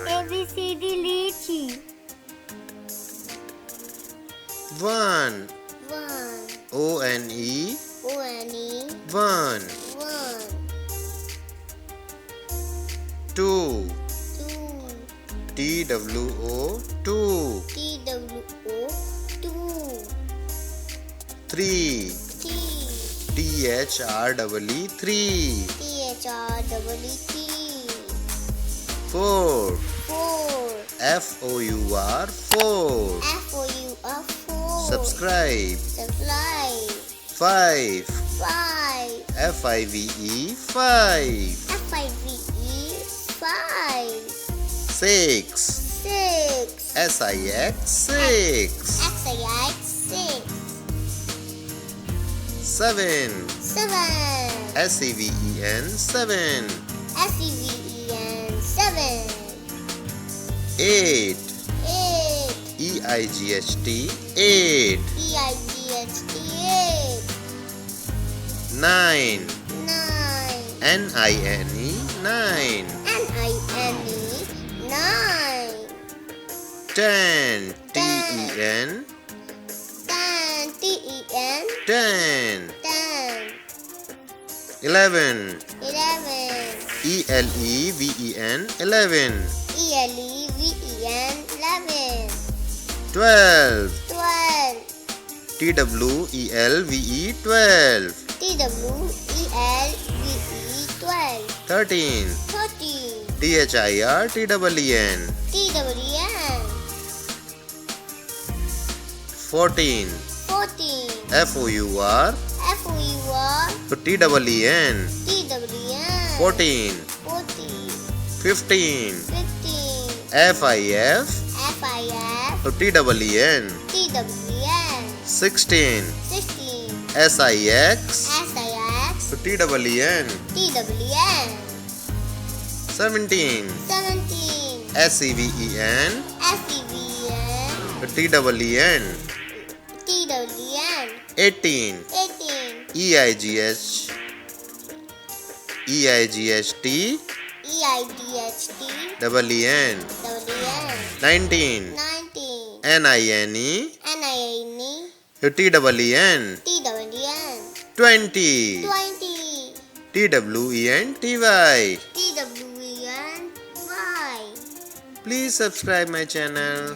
ABCD lychee. 1. One. O-N-E. O-N-E. 1. One. 2. Two. T-W-O. 2. T-W-O. Two. 3. Three. T-H-R-E-E. 3. T-H-R-E-E. 4. Four. F-O-U-R. 4. F-O-U-R. Four. Subscribe. Subscribe. 5. Five. F-I-V-E. 5. F-I-V-E. Five. 6. Six. S-I-X. 6. X-I-X. Six. 7. Seven. S-E-V-E-N. 7. S-E-V-E-N. Seven. 8. Eight. E-I-G-H-T. 8. E-I-G-H-T. Eight. 9. Nine. N-I-N-E. 9. N-I-N-E. Nine. 10. T-E-N. Ten. T-E-N. 10. Ten. 11. 11. E-L-E-V-E-N. 11. E-L-E-V-E-N. 11. 12. 12. T-W-E-L-V-E. 12. T-W-E-L-V-E. 12. 13. 13. T-H-I-R-T-E-N. T-W-N. 14. 14. F-O-U-R. F-O-U-R. T-E-N. T-W-N. 14. 14. 15. 15. F-I-F. F-I-F. T-E-N. T-W-N. 16. 16. S-I-X. S-I-X. T-E-N. T-W-N. 17. 17. S-E-V-E-N. S-E-V-N. T-E-N. T-W-N. 18. 18. E-I-G-H. E-I-G-H-T. E-I-D-H-T. E-N. W-N. 19. 19. N-I-N-E. N-I-N-E. T-E-N. T-W-N. 20. 20. T-W-E-N-T-Y. T-W-E-N. Y. Please subscribe my channel.